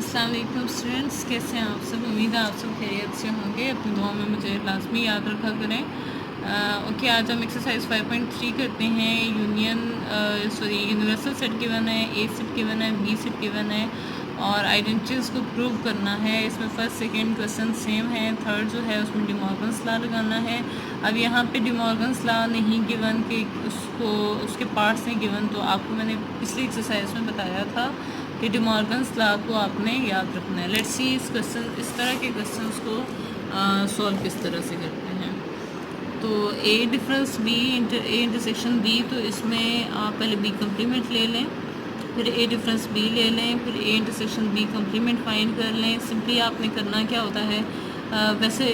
अस्सलाम वालेकुम स्टूडेंट्स, कैसे हैं आप सब। उम्मीद है आप सब खैरियत से होंगे। अपनी दुआ में मुझे लाजमी याद रखा करें। ओके, आज हम एक्सरसाइज 5.3 करते हैं। यूनिवर्सल सेट गिवन है, ए सेट गिवन है, बी सेट गिवन है और आइडेंटिटीज़ को प्रूव करना है। इसमें फर्स्ट सेकंड क्वेश्चन सेम है। थर्ड जो है उसमें डिमॉर्गन्स लॉ लगाना है। अब यहाँ पे डिमॉर्गन्स लॉ नहीं गिवन कि उसके पार्ट्स नहीं गिवन, तो आपको मैंने पिछली एक्सरसाइज में बताया था कि डिमॉर्गन्स लॉ को आपने याद रखना है। लेट्स सी इस तरह के क्वेश्चंस को सॉल्व किस तरह से करते हैं। तो A difference B A intersection B, तो इसमें आप पहले बी कम्प्लीमेंट ले लें, फिर ए डिफरेंस बी ले लें, फिर A intersection B complement find कर लें। सिंपली आपने करना क्या होता है, वैसे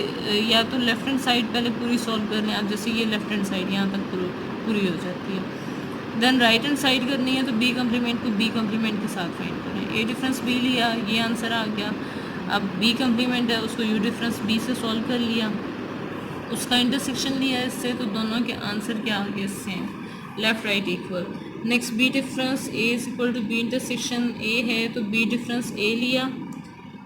या तो लेफ़्ट हैंड साइड पहले पूरी सॉल्व कर लें। आप जैसे ये लेफ़्ट हैंड साइड यहाँ तक पूरी हो जाती है, देन राइट हैंड साइड करनी है तो बी कम्प्लीमेंट को बी कम्प्लीमेंट के साथ फाइंड करें। ए डिफरेंस बी लिया, ये आंसर आ गया। अब बी कम्प्लीमेंट है, उसको यू डिफरेंस बी से सॉल्व कर लिया, उसका इंटरसेक्शन लिया इससे, तो दोनों के आंसर क्या आ गए, same, left right equal. Next B difference A is equal to B intersection A है, तो बी डिफरेंस ए लिया,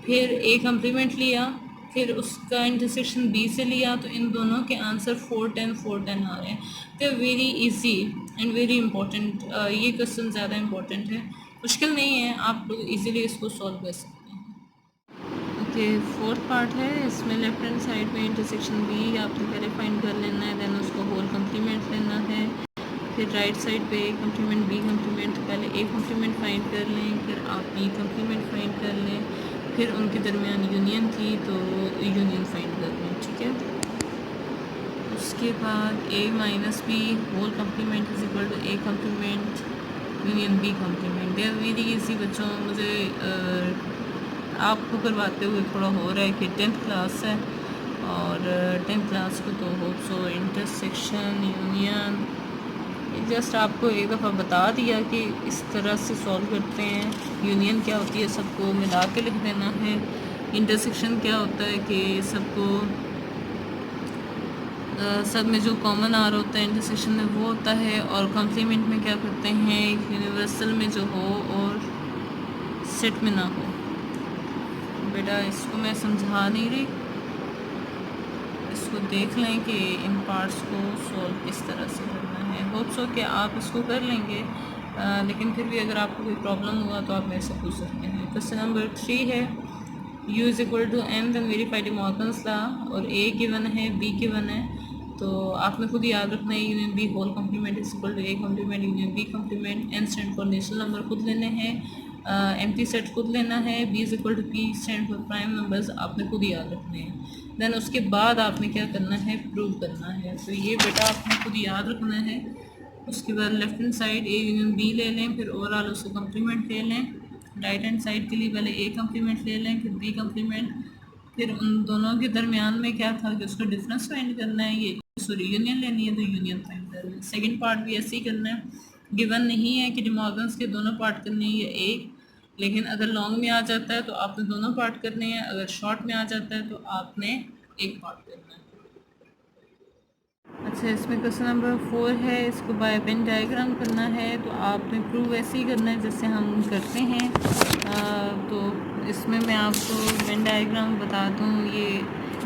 फिर ए कम्प्लीमेंट लिया, फिर उसका इंटरसेक्शन बी से लिया, तो इन दोनों के आंसर 4 10 4 10 आ रहे हैं। तो very easy and very important. ये क्वेश्चन ज़्यादा इंपॉर्टेंट है, मुश्किल नहीं है, आप लोग इजीली इसको सॉल्व कर सकते हैं। ओके, फोर्थ पार्ट है। इसमें लेफ्ट हैंड साइड में इंटरसेक्शन बी आपने पहले फाइंड कर लेना है, देन उसको होल कम्प्लीमेंट लेना है। फिर राइट साइड पे ए कम्प्लीमेंट बी कम्प्लीमेंट, पहले ए कम्प्लीमेंट फाइंड कर लें, फिर आप बी कम्प्लीमेंट फाइंड कर लें, फिर उनके दरमियान यूनियन थी तो यूनियन फाइंड कर लें, ठीक है। उसके बाद A minus B whole complement is equal to A complement union B complement. They are very easy बच्चों। मुझे आपको करवाते हुए थोड़ा हो रहा है कि 10th क्लास है और 10th क्लास को तो hope so intersection union just आपको एक दफ़ा बता दिया कि इस तरह से सॉल्व करते हैं। यूनियन क्या होती है सबको मिला के लिख देना है। इंटरसेक्शन क्या होता है कि सबको सब में जो कॉमन आर होता है इंटरसेक्शन में वो होता है। और कॉम्प्लीमेंट में क्या करते हैं, यूनिवर्सल में जो हो और सेट में ना हो। बेटा इसको मैं समझा नहीं रही, इसको देख लें कि इन पार्ट्स को सॉल्व इस तरह से करना है। होप सो कि आप इसको कर लेंगे, लेकिन फिर भी अगर आपको कोई प्रॉब्लम हुआ तो आप मेरे से पूछ सकते हैं। क्वेश्चन नंबर 3 है, u is equal to n then verify De Morgan's law, और a गिवन है, b गिवन है, तो आपने खुद याद रखना है union B whole complement is equal to A complement union B complement. n stand for natural number खुद लेने हैं, एम्प्टी सेट खुद लेना है, b is equal to p stand for prime numbers आपने खुद याद रखने हैं। देन उसके बाद आपने क्या करना है, प्रूव करना है। तो ये बेटा आपने खुद याद रखना है। उसके बाद left hand side A union B ले लें, फिर ओवरऑल उसको कम्प्लीमेंट ले लें। राइट हैंड साइड के लिए पहले ए कम्प्लीमेंट ले लें, फिर बी कम्प्लीमेंट, फिर उन दोनों के दरमियान में क्या था कि उसका डिफरेंस फाइंड करना है। ये यूनियन लेनी है तो यूनियन फाइंड कर लें। सेकेंड पार्ट भी ऐसे ही करना है। गिवन नहीं है कि डिमॉर्गन्स के दोनों पार्ट करने हैं या एक, लेकिन अगर लॉन्ग में आ जाता है तो आपने दोनों पार्ट करने हैं, अगर शॉर्ट में आ जाता है तो आपने एक पार्ट करना है। अच्छा, इसमें क्वेश्चन नंबर 4 है, इसको बाय पेन डायग्राम करना है। तो आपने प्रूव ऐसे ही करना है जैसे हम करते हैं। तो इसमें मैं आपको पेन डायग्राम बता दूँ, ये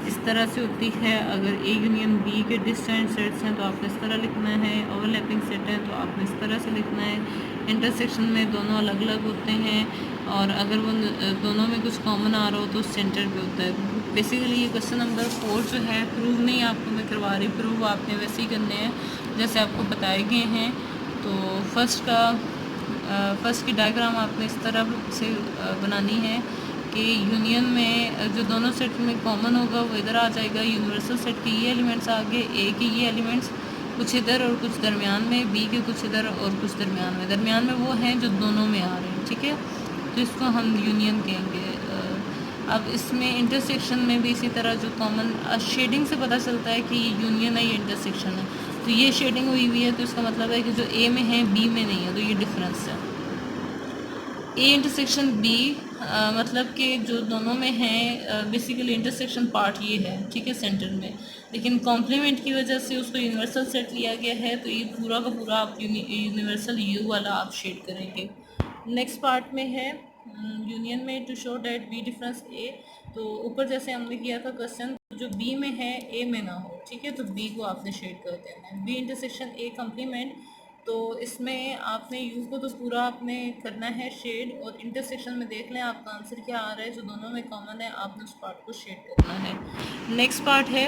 इस तरह से होती है। अगर ए यूनियन बी के डिस्टेंट सेट्स हैं तो आपने इस तरह लिखना है, ओवरलैपिंग सेट है तो आपने इस तरह से लिखना है। इंटरसेक्शन में दोनों अलग अलग होते हैं, और अगर वो दोनों में कुछ कॉमन आ रहा हो तो सेंटर पे होता है। बेसिकली ये क्वेश्चन नंबर 4 जो है, प्रूव नहीं आपको मैं करवा रही, प्रूव आपने वैसे ही करने हैं जैसे आपको बताए गए हैं। तो फर्स्ट की डायग्राम आपने इस तरह से बनानी है कि यूनियन में जो दोनों सेट में कॉमन होगा वो इधर आ जाएगा। यूनिवर्सल सेट के ये एलिमेंट्स आगे, ए के ये एलिमेंट्स कुछ इधर और कुछ दरमियान में, बी के कुछ इधर और कुछ दरमियान में वो हैं जो दोनों में आ रहे हैं, ठीक है। तो इसको हम यूनियन कहेंगे। अब इसमें इंटरसेक्शन में भी इसी तरह जो कॉमन शेडिंग से पता चलता है कि ये यूनियन है, ये इंटरसेक्शन है। तो ये शेडिंग हुई हुई है तो इसका मतलब है कि जो ए में है बी में नहीं है, तो ये डिफरेंस है। ए इंटरसेक्शन बी मतलब कि जो दोनों में है, बेसिकली इंटरसेक्शन पार्ट ये है, ठीक है, सेंटर में, लेकिन कॉम्प्लीमेंट की वजह से उसको यूनिवर्सल सेट लिया गया है। तो ये पूरा का पूरा आप यूनिवर्सल यू वाला आप शेड करेंगे। नेक्स्ट पार्ट में है यूनियन में to show that B difference A, तो ऊपर जैसे हमने किया था क्वेश्चन, जो बी में है ए में ना हो, ठीक है, तो बी को आपने शेड कर देना है। बी इंटरसेक्शन ए कम्प्लीमेंट, तो इसमें आपने यू को तो पूरा आपने करना है शेड, और इंटरसेक्शन में देख लें आपका आंसर क्या आ रहा है, जो दोनों में कॉमन है आपने उस पार्ट को शेड करना है। नेक्स्ट पार्ट है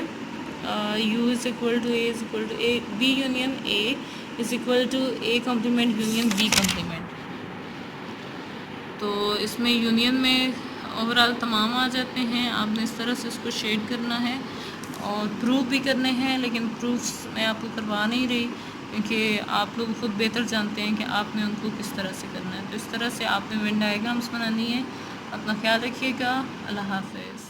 U is equal to A is equal to A, B union A is equal to A complement union B complement. तो इसमें यूनियन में ओवरऑल तमाम आ जाते हैं, आपने इस तरह से इसको शेड करना है और प्रूफ भी करने हैं, लेकिन प्रूफ्स मैं आपको करवा नहीं रही क्योंकि आप लोग खुद बेहतर जानते हैं कि आपने उनको किस तरह से करना है। तो इस तरह से आपने वेन डायग्राम्स बनानी है। अपना ख्याल रखिएगा। अल्लाह हाफ़िज़।